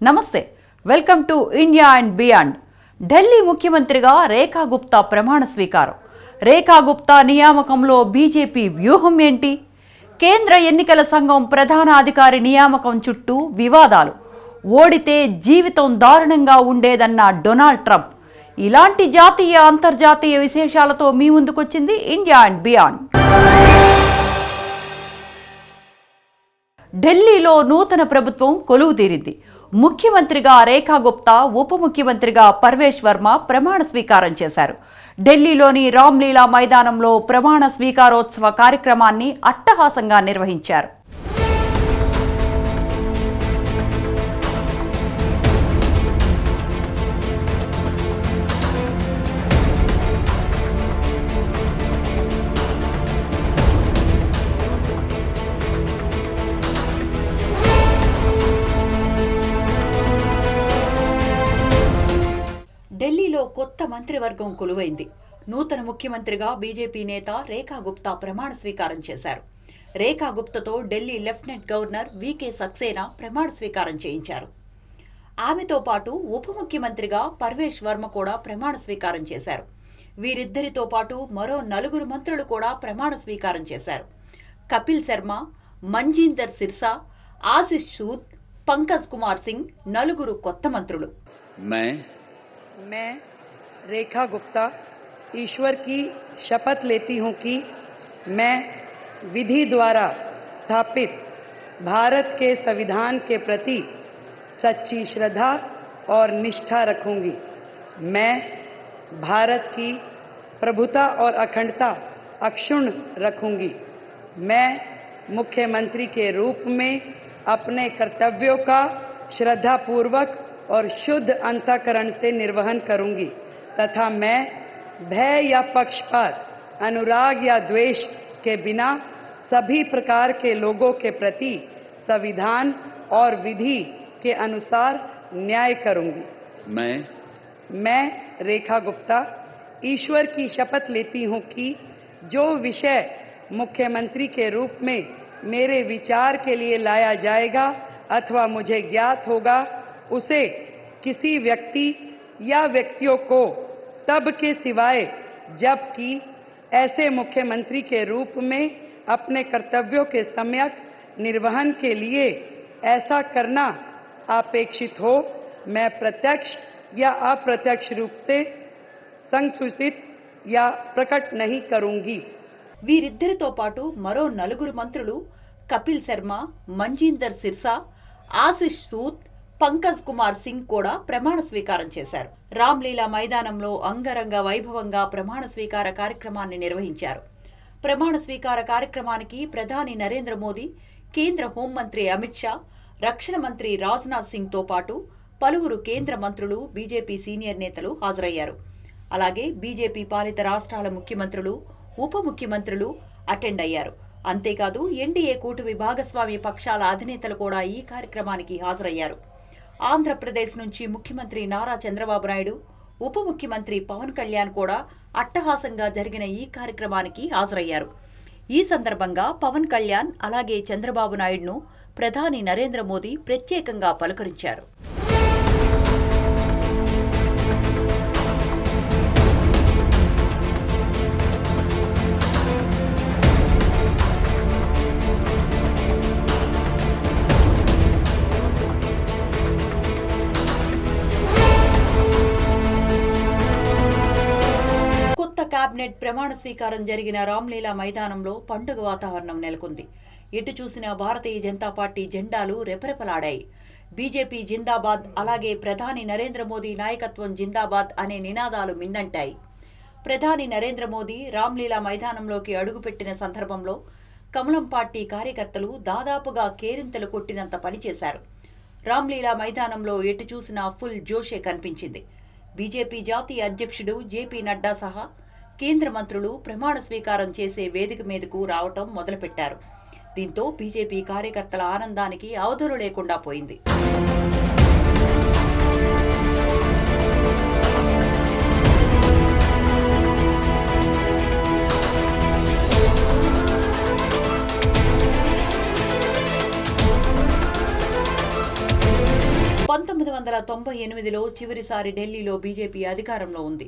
నమస్తే, welcome to India and beyond. Delhi ముఖ్యమంత్రిగా రేఖా గుప్తా ప్రమాణ స్వీకారం. రేఖా గుప్తా నియామకంలో బీజేపీ వ్యూహం ఏంటి? కేంద్ర ఎన్నికల సంఘం ప్రధాన అధికారి నియామకం చుట్టూ వివాదాలు. ఓడితే జీవితం దారుణంగా ఉండేదన్న డొనాల్డ్ ట్రంప్. ఇలాంటి జాతీయ అంతర్జాతీయ విశేషాలతో మీ ముందుకొచ్చింది ఇండియా అండ్ బియాండ్. ఢిల్లీలో నూతన ప్రభుత్వం కొలువు తీరింది. ముఖ్యమంత్రిగా రేఖా గుప్తా, ఉప ముఖ్యమంత్రిగా పర్వేష్ వర్మ ప్రమాణ స్వీకారం చేశారు. ఢిల్లీలోని రామ్లీలా మైదానంలో ప్రమాణ స్వీకారోత్సవ కార్యక్రమాన్ని అట్టహాసంగా నిర్వహించారు. ఢిల్లీలో కొత్త మంత్రివర్గం కొలువైంది. నూతన ముఖ్యమంత్రిగా బీజేపీ నేత రేఖా గుప్తా ప్రమాణ స్వీకారం చేశారు. రేఖా గుప్తాతో ఢిల్లీ లెఫ్టినెంట్ గవర్నర్ వీకే సక్సేనా ప్రమాణ స్వీకారం చేయించారు. ఆమెతో పాటు ఉప ముఖ్యమంత్రిగా పర్వేష్ వర్మ కూడా ప్రమాణ స్వీకారం చేశారు. వీరిద్దరితో పాటు మరో 4 మంత్రులు కూడా ప్రమాణ స్వీకారం చేశారు. కపిల్ శర్మ, మంజీందర్ సిర్సా, ఆశిష్ సూద్, పంకజ్ కుమార్ సింగ్ 4 కొత్త మంత్రులు. मैं रेखा गुप्ता ईश्वर की शपथ लेती हूं कि मैं विधि द्वारा स्थापित भारत के संविधान के प्रति सच्ची श्रद्धा और निष्ठा रखूंगी। मैं भारत की प्रभुता और अखंडता अक्षुण्ण रखूंगी। मैं मुख्यमंत्री के रूप में अपने कर्तव्यों का श्रद्धापूर्वक और शुद्ध अंतःकरण से निर्वहन करूंगी तथा मैं भय या पक्षपात, अनुराग या द्वेष के बिना सभी प्रकार के लोगों के प्रति संविधान और विधि के अनुसार न्याय करूंगी। मैं रेखा गुप्ता ईश्वर की शपथ लेती हूं कि जो विषय मुख्यमंत्री के रूप में मेरे विचार के लिए लाया जाएगा अथवा मुझे ज्ञात होगा उसे किसी व्यक्ति या व्यक्तियों को तब के सिवाय जबकि ऐसे मुख्यमंत्री के रूप में अपने कर्तव्यों के सम्यक निर्वहन के लिए ऐसा करना अपेक्षित हो मैं प्रत्यक्ष या अप्रत्यक्ष रूप से संसूचित या प्रकट नहीं करूंगी. వీరిద్దరితో పాటు మరో 4 మంత్రులు కపిల్ శర్మ, మంజీందర్ సిర్సా, ఆశిష్ సూద్, పంకజ్ కుమార్ సింగ్ కూడా ప్రమాణ స్వీకారం చేశారు. రామ్లీలా మైదానంలో అంగరంగ వైభవంగా ప్రమాణ స్వీకార కార్యక్రమాన్ని నిర్వహించారు. ప్రమాణ స్వీకార కార్యక్రమానికి ప్రధాని నరేంద్ర మోదీ, కేంద్ర హోంమంత్రి అమిత్ షా, రక్షణ మంత్రి రాజ్నాథ్ సింగ్ తో పాటు పలువురు కేంద్ర మంత్రులు, బీజేపీ సీనియర్ నేతలు హాజరయ్యారు. అలాగే బీజేపీ పాలిత రాష్ట్రాల ముఖ్యమంత్రులు, ఉప ముఖ్యమంత్రులు అటెండ్ అయ్యారు. అంతేకాదు ఎన్డీఏ కూటమి భాగస్వామ్య పక్షాల అధినేతలు కూడా ఈ కార్యక్రమానికి హాజరయ్యారు. ఆంధ్రప్రదేశ్ నుంచి ముఖ్యమంత్రి నారా చంద్రబాబు నాయుడు, ఉప ముఖ్యమంత్రి పవన్ కళ్యాణ్ కూడా అట్టహాసంగా జరిగిన ఈ కార్యక్రమానికి హాజరయ్యారు. ఈ సందర్భంగా పవన్ కళ్యాణ్ అలాగే చంద్రబాబు నాయుడును ప్రధాని నరేంద్ర మోదీ ప్రత్యేకంగా పలకరించారు. కేబినెట్ ప్రమాణ స్వీకారం జరిగిన రామ్లీలా మైదానంలో పండుగ వాతావరణం నెలకొంది. ఎటు చూసినా భారతీయ జనతా పార్టీ జెండాలు రెపరెపలాడాయి. బీజేపీ జిందాబాద్, అలాగే ప్రధాని నరేంద్ర మోదీ నాయకత్వం జిందాబాద్ అనే నినాదాలు మిన్నంటాయి. ప్రధాని నరేంద్ర మోదీ రామ్లీలా మైదానంలోకి అడుగుపెట్టిన సందర్భంలో కమలం పార్టీ కార్యకర్తలు దాదాపుగా కేరింతలు కొట్టినంత పనిచేశారు. రామ్లీలా మైదానంలో ఎటు చూసినా ఫుల్ జోషే కనిపించింది. బీజేపీ జాతీయ అధ్యక్షుడు జేపీ నడ్డా సహా కేంద్ర మంత్రులు ప్రమాణ స్వీకారం చేసే వేదిక మీదకు రావటం మొదలుపెట్టారు. దీంతో బీజేపీ కార్యకర్తల ఆనందానికి అవధులు లేకుండా పోయింది. 1998లో చివరిసారి ఢిల్లీలో బీజేపీ అధికారంలో ఉంది.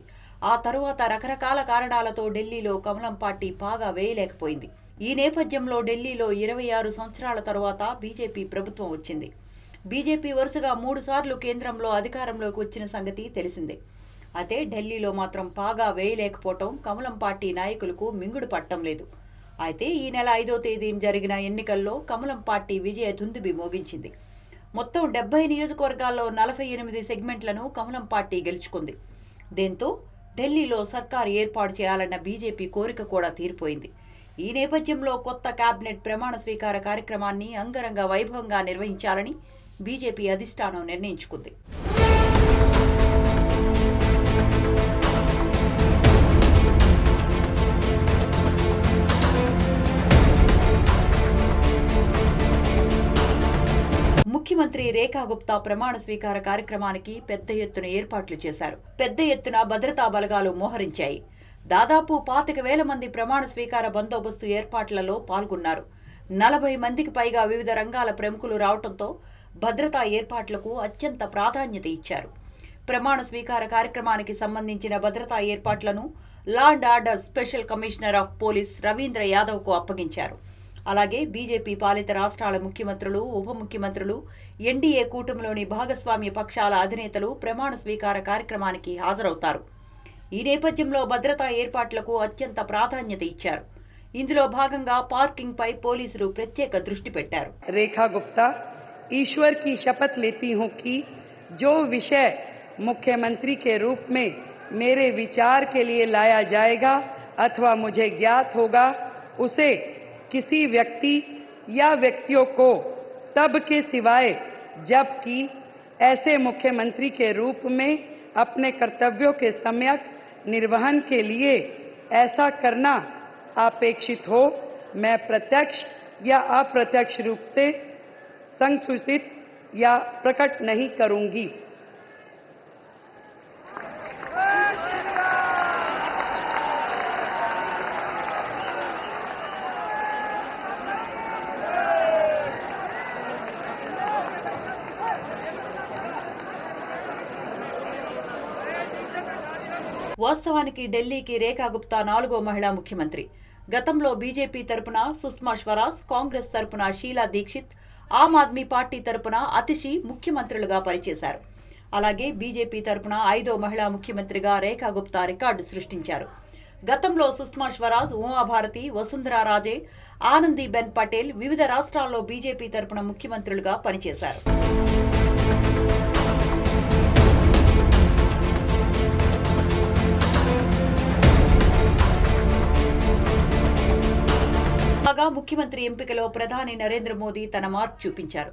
ఆ తరువాత రకరకాల కారణాలతో ఢిల్లీలో కమలం పార్టీ పాగా వేయలేకపోయింది. ఈ నేపథ్యంలో ఢిల్లీలో 26 సంవత్సరాల తరువాత బీజేపీ ప్రభుత్వం వచ్చింది. బీజేపీ వరుసగా 3 సార్లు కేంద్రంలో అధికారంలోకి వచ్చిన సంగతి తెలిసిందే. అయితే ఢిల్లీలో మాత్రం పాగా వేయలేకపోవటం కమలం పార్టీ నాయకులకు మింగుడు పట్టం లేదు. అయితే ఈ నెల 5వ తేదీన జరిగిన ఎన్నికల్లో కమలం పార్టీ విజయ దుందుబి మోగించింది. మొత్తం 70 నియోజకవర్గాల్లో 48 సెగ్మెంట్లను కమలం పార్టీ గెలుచుకుంది. దీంతో ఢిల్లీలో సర్కారు ఏర్పాటు చేయాలన్న బీజేపీ కోరిక కూడా తీరిపోయింది. ఈ నేపథ్యంలో కొత్త కేబినెట్ ప్రమాణ స్వీకార కార్యక్రమాన్ని అంగరంగ వైభవంగా నిర్వహించాలని బీజేపీ అధిష్టానం నిర్ణయించుకుంది. ముఖ్యమంత్రి రేఖా గుప్తా ప్రమాణ స్వీకార కార్యక్రమానికి పెద్ద ఎత్తున ఏర్పాట్లు చేశారు. పెద్ద ఎత్తున భద్రతా బలగాలు మోహరించాయి. దాదాపు 25,000 మంది ప్రమాణ స్వీకార బందోబస్తు ఏర్పాట్లలో పాల్గొన్నారు. 40 మందికి పైగా వివిధ రంగాల ప్రముఖులు రావడంతో భద్రతా ఏర్పాట్లకు అత్యంత ప్రాధాన్యత ఇచ్చారు. ప్రమాణ స్వీకార కార్యక్రమానికి సంబంధించిన భద్రతా ఏర్పాట్లను law and order special commissioner of police Ravindra యాదవ్కు అప్పగించారు. అలాగే బీజేపీ పాలిత రాష్ట్రాల ముఖ్యమంత్రులు, ఉప ముఖ్యమంత్రులు, ఎన్డీఏ కూటమిలోని భాగస్వామ్య పక్షాల అధినేతలు ప్రమాణ స్వీకార కార్యక్రమానికి హాజరవుతారు. ఈ నేపథ్యంలో భద్రతా ఏర్పాట్లకు అత్యంత ప్రాధాన్యత ఇచ్చారు. ఇందులో భాగంగా పార్కింగ్ పై పోలీసులు ప్రత్యేక దృష్టి పెట్టారు. रेखा गुप्ता ईश्वर की शपथ लेती हूं कि जो विषय मुख्यमंत्री के रूप में मेरे विचार के लिए लाया जाएगा अथवा मुझे ज्ञात होगा उसे किसी व्यक्ति या व्यक्तियों को तब के सिवाय जबकि ऐसे मुख्यमंत्री के रूप में अपने कर्तव्यों के सम्यक निर्वहन के लिए ऐसा करना अपेक्षित हो मैं प्रत्यक्ष या अप्रत्यक्ष रूप से संसूचित या प्रकट नहीं करूंगी. వాస్తవానికి ఢిల్లీకి రేఖా గుప్తా 4వ మహిళా ముఖ్యమంత్రి. గతంలో బీజేపీ తరపున సుష్మా స్వరాజ్, కాంగ్రెస్ తరపున షీలా దీక్షిత్, ఆమ్ ఆద్మీ పార్టీ తరపున అతిషి ముఖ్యమంత్రులుగా పనిచేశారు. అలాగే బీజేపీ తరపున 5వ మహిళా ముఖ్యమంత్రిగా రేఖా గుప్తా రికార్డు సృష్టించారు. గతంలో సుష్మా స్వరాజ్, ఉమాభారతి, వసుంధరా రాజే, ఆనందీబెన్ పటేల్ వివిధ రాష్ట్రాల్లో బీజేపీ తరపున ముఖ్యమంత్రులుగా పనిచేశారు. కాగా ముఖ్యమంత్రి ఎంపికలో ప్రధాని నరేంద్ర మోదీ తన మార్క్ చూపించారు.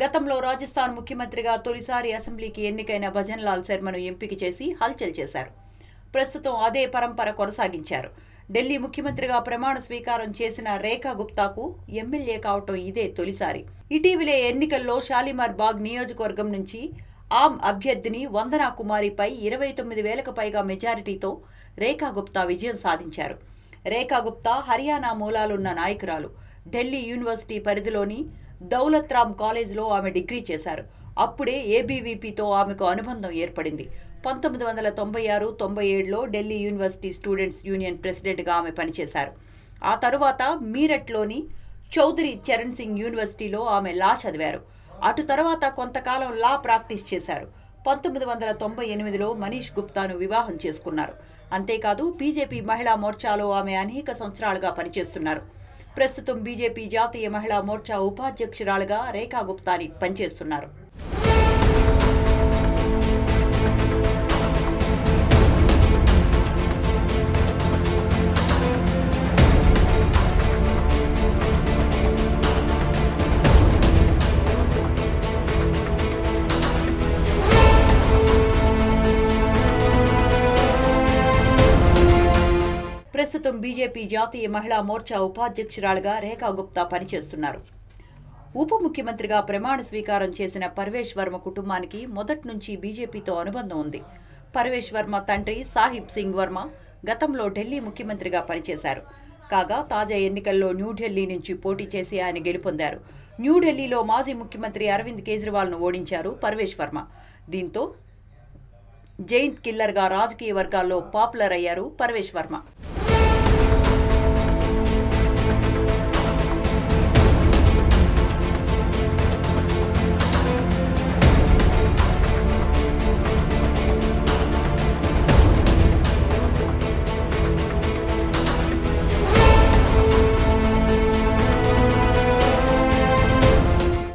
గతంలో రాజస్థాన్ ముఖ్యమంత్రిగా తొలిసారి అసెంబ్లీకి ఎన్నికైన భజన్లాల్ శర్మను ఎంపిక చేసి హల్చల్ చేశారు. ప్రస్తుతం అదే పరంపర కొనసాగించారు. ఢిల్లీ ముఖ్యమంత్రిగా ప్రమాణ స్వీకారం చేసిన రేఖా గుప్తాకు ఎమ్మెల్యే కావటం ఇదే తొలిసారి. ఇటీవలే ఎన్నికల్లో షాలిమార్ బాగ్ నియోజకవర్గం నుంచి ఆమ్ అభ్యర్థిని వందనా కుమారిపై 29,000కు పైగా మెజారిటీతో రేఖా గుప్తా విజయం సాధించారు. రేఖా గుప్తా హర్యానా మూలాలున్న నాయకురాలు. ఢిల్లీ యూనివర్సిటీ పరిధిలోని దౌలత్ రామ్ కాలేజ్లో ఆమె డిగ్రీ చేశారు. అప్పుడే ఏబీవీపీతో ఆమెకు అనుబంధం ఏర్పడింది. 1996-97లో ఢిల్లీ యూనివర్సిటీ స్టూడెంట్స్ యూనియన్ ప్రెసిడెంట్గా ఆమె పనిచేశారు. ఆ తరువాత మీరట్లోని చౌదరి చరణ్ సింగ్ యూనివర్సిటీలో ఆమె లా చదివారు. అటు తర్వాత కొంతకాలం లా ప్రాక్టీస్ చేశారు. 1998లో మనీష్ గుప్తాను వివాహం చేసుకున్నారు. అంతేకాదు బీజేపీ మహిళా మోర్చాలో ఆమె అనేక సంవత్సరాలుగా పనిచేస్తున్నారు. ప్రస్తుతం బీజేపీ జాతీయ మహిళా మోర్చా ఉపాధ్యక్షురాలుగా రేఖా గుప్తాని పనిచేస్తున్నారు. ప్రస్తుతం బీజేపీ జాతీయ మహిళా మోర్చా ఉపాధ్యక్షురాలుగా రేఖా గుప్తా పనిచేస్తున్నారు. ఉప ముఖ్యమంత్రిగా ప్రమాణ స్వీకారం చేసిన పర్వేష్ వర్మ కుటుంబానికి మొదటి నుంచి బీజేపీతో అనుబంధం ఉంది. పర్వేష్ వర్మ తండ్రి సాహిబ్ సింగ్ వర్మ గతంలో ఢిల్లీ ముఖ్యమంత్రిగా పనిచేశారు. కాగా తాజా ఎన్నికల్లో న్యూఢిల్లీ నుంచి పోటీ చేసి ఆయన గెలుపొందారు. న్యూఢిల్లీలో మాజీ ముఖ్యమంత్రి అరవింద్ కేజ్రీవాల్ను ఓడించారు పర్వేష్ వర్మ. దీంతో జైంట్ కిల్లర్గా రాజకీయ వర్గాల్లో పాపులర్ అయ్యారు పర్వేష్ వర్మ.